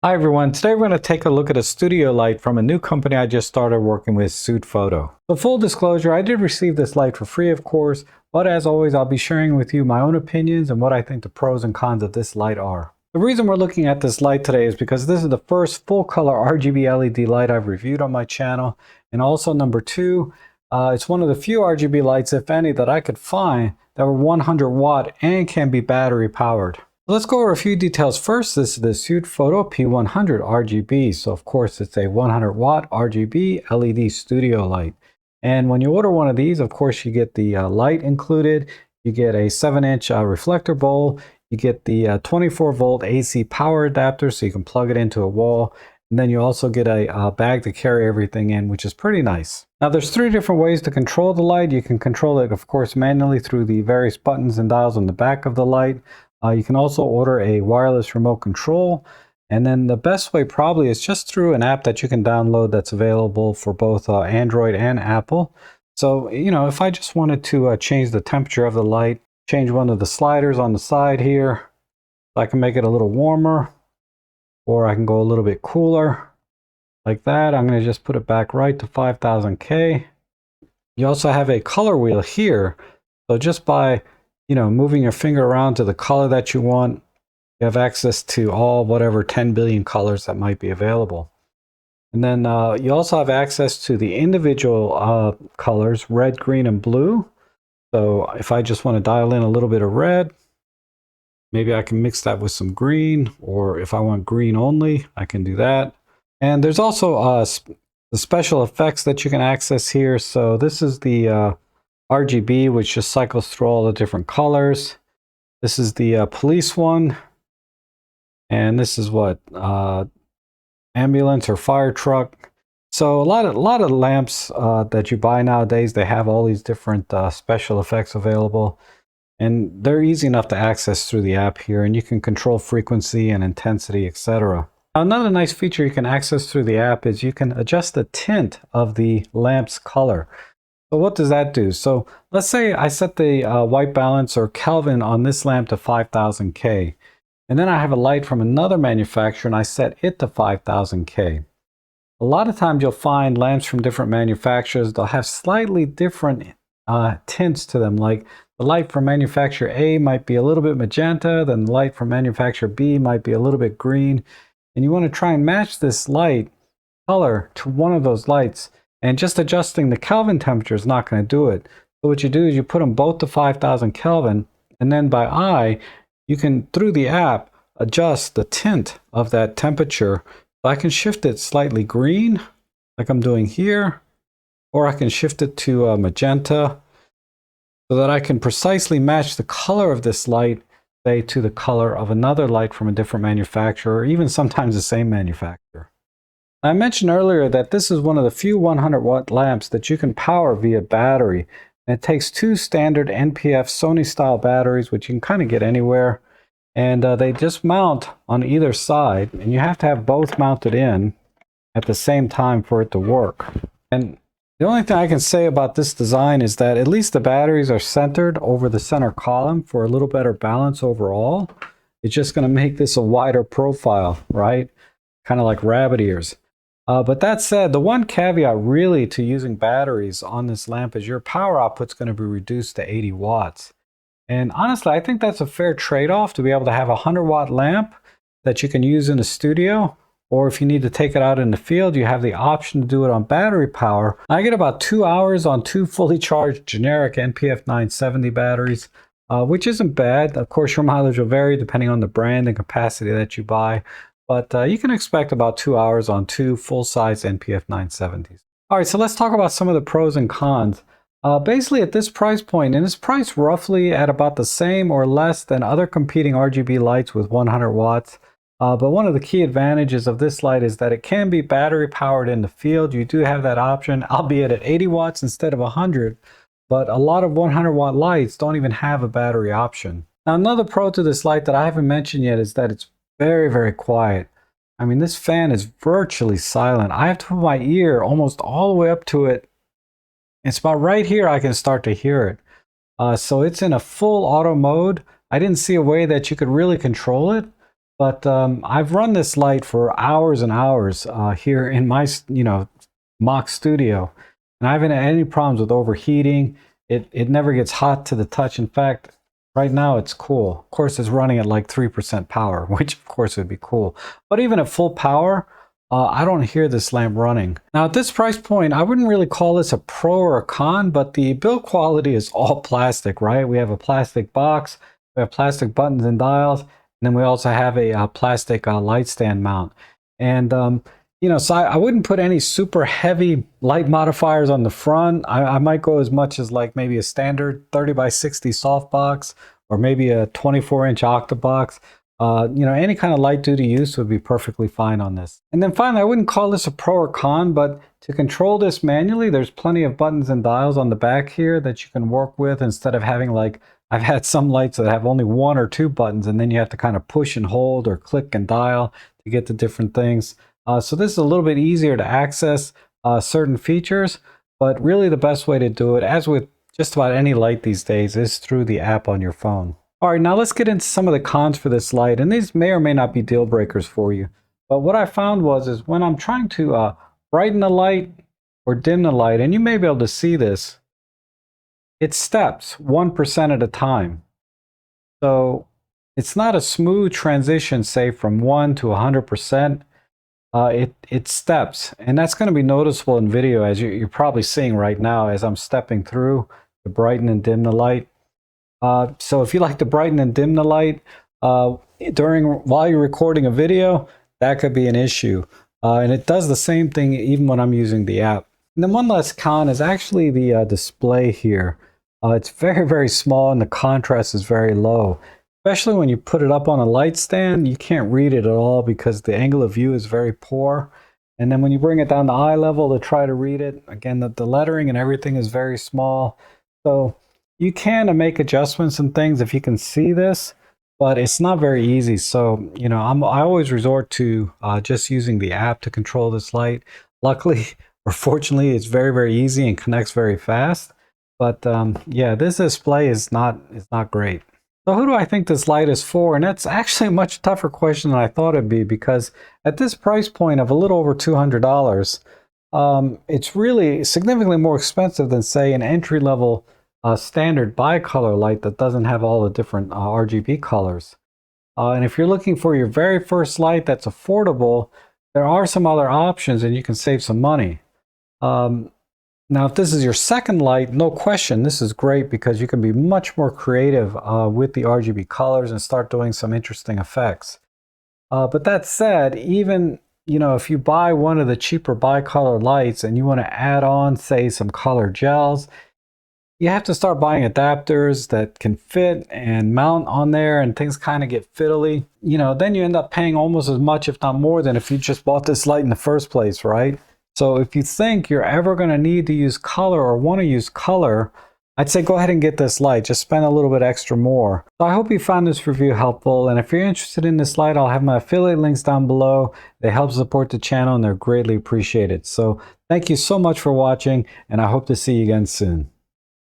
Hi everyone, today we're going to take a look at a studio light from a new company I just started working with, Sutefoto. So full disclosure, I did receive this light for free of course, but as always I'll be sharing with you my own opinions and what I think the pros and cons of this light are. The reason we're looking at this light today is because this is the first full color RGB LED light I've reviewed on my channel, and also number two, it's one of the few RGB lights, if any, that I could find that were 100 watt and can be battery powered. Let's go over a few details. First, this is the Sutefoto P100 RGB. So of course it's a 100 watt RGB LED studio light. And when you order one of these, of course you get the light included. You get a 7-inch reflector bowl. You get the 24 volt AC power adapter so you can plug it into a wall. And then you also get a bag to carry everything in, which is pretty nice. Now there's three different ways to control the light. You can control it, of course, manually through the various buttons and dials on the back of the light. You can also order a wireless remote control, and then the best way probably is just through an app that you can download that's available for both Android and Apple. So, you know, if I just wanted to change the temperature of the light, change one of the sliders on the side here, I can make it a little warmer, or I can go a little bit cooler, like that. I'm going to just put it back right to 5000K. You also have a color wheel here, so just by moving your finger around to the color that you want, you have access to all whatever 10 billion colors that might be available. And then you also have access to the individual colors, red, green, and blue. So if I just want to dial in a little bit of red, maybe I can mix that with some green, or if I want green only, I can do that. And there's also the special effects that you can access here. So this is the RGB, which just cycles through all the different colors. This is the police one, and this is what ambulance or fire truck. So a lot of lamps that you buy nowadays, they have all these different special effects available, and they're easy enough to access through the app here, and you can control frequency and intensity, etc. Another nice feature you can access through the app is you can adjust the tint of the lamp's color. So what does that do? So let's say I set the white balance or Kelvin on this lamp to 5000K. And then I have a light from another manufacturer and I set it to 5000K. A lot of times you'll find lamps from different manufacturers, they'll have slightly different tints to them. Like the light from manufacturer A might be a little bit magenta, then the light from manufacturer B might be a little bit green. And you want to try and match this light color to one of those lights. And just adjusting the Kelvin temperature is not going to do it. So what you do is you put them both to 5000 Kelvin, and then by eye, you can, through the app, adjust the tint of that temperature. So I can shift it slightly green, like I'm doing here, or I can shift it to magenta, so that I can precisely match the color of this light, say, to the color of another light from a different manufacturer, or even sometimes the same manufacturer. I mentioned earlier that this is one of the few 100 watt lamps that you can power via battery. And it takes two standard NPF Sony style batteries, which you can kind of get anywhere. And they just mount on either side, and you have to have both mounted in at the same time for it to work. And the only thing I can say about this design is that at least the batteries are centered over the center column for a little better balance overall. It's just going to make this a wider profile, right? Kind of like rabbit ears. But that said, the one caveat really to using batteries on this lamp is your power output is going to be reduced to 80 watts. And honestly, I think that's a fair trade-off to be able to have a 100 watt lamp that you can use in a studio, or if you need to take it out in the field, you have the option to do it on battery power. I get about 2 hours on two fully charged generic NPF 970 batteries, which isn't bad. Of course, your mileage will vary depending on the brand and capacity that you buy. But you can expect about 2 hours on two full-size NPF 970s. All right, so let's talk about some of the pros and cons. Basically, at this price point, and it's priced roughly at about the same or less than other competing RGB lights with 100 watts. But one of the key advantages of this light is that it can be battery powered in the field. You do have that option, albeit at 80 watts instead of 100. But a lot of 100 watt lights don't even have a battery option. Now, another pro to this light that I haven't mentioned yet is that it's very, very quiet. I mean, this fan is virtually silent. I have to put my ear almost all the way up to it. It's about right here I can start to hear it. So it's in a full auto mode. I didn't see a way that you could really control it. But I've run this light for hours and hours here in my, mock studio, and I haven't had any problems with overheating. It never gets hot to the touch. In fact, right now it's cool. Of course, it's running at like 3% power, which of course would be cool. But even at full power, I don't hear this lamp running. Now at this price point, I wouldn't really call this a pro or a con, but the build quality is all plastic, right? We have a plastic box, we have plastic buttons and dials, and then we also have a plastic light stand mount. And so I wouldn't put any super heavy light modifiers on the front. I might go as much as like maybe a standard 30 by 60 softbox, or maybe a 24-inch octabox. Any kind of light duty use would be perfectly fine on this. And then finally, I wouldn't call this a pro or con, but to control this manually, there's plenty of buttons and dials on the back here that you can work with, instead of having, like, I've had some lights that have only 1 or 2 buttons, and then you have to kind of push and hold or click and dial to get to different things. So this is a little bit easier to access certain features, but really the best way to do it, as with just about any light these days, is through the app on your phone. All right, now let's get into some of the cons for this light, and these may or may not be deal breakers for you. But what I found is when I'm trying to brighten the light or dim the light, and you may be able to see this, it steps 1% at a time. So it's not a smooth transition, say from 1 to 100%. It steps, and that's going to be noticeable in video, as you're probably seeing right now as I'm stepping through to brighten and dim the light. So if you like to brighten and dim the light while you're recording a video, that could be an issue. And it does the same thing even when I'm using the app. And then one last con is actually the display here. It's very, very small, and the contrast is very low. Especially when you put it up on a light stand, you can't read it at all because the angle of view is very poor. And then when you bring it down to eye level to try to read it, again, the lettering and everything is very small. So you can make adjustments and things if you can see this, but it's not very easy. So, I always resort to just using the app to control this light. Luckily, or fortunately, it's very, very easy and connects very fast. But yeah, this display is not great. So who do I think this light is for? And that's actually a much tougher question than I thought it'd be, because at this price point of a little over $200, it's really significantly more expensive than, say, an entry-level standard bicolor light that doesn't have all the different RGB colors. And if you're looking for your very first light that's affordable, there are some other options and you can save some money. Now, if this is your second light, no question, this is great because you can be much more creative with the RGB colors and start doing some interesting effects. But that said, even if you buy one of the cheaper bicolor lights and you want to add on, say, some color gels, you have to start buying adapters that can fit and mount on there, and things kind of get fiddly. Then you end up paying almost as much, if not more, than if you just bought this light in the first place, right? So if you think you're ever going to need to use color or want to use color, I'd say go ahead and get this light. Just spend a little bit extra more. So I hope you found this review helpful. And if you're interested in this light, I'll have my affiliate links down below. They help support the channel and they're greatly appreciated. So thank you so much for watching, and I hope to see you again soon.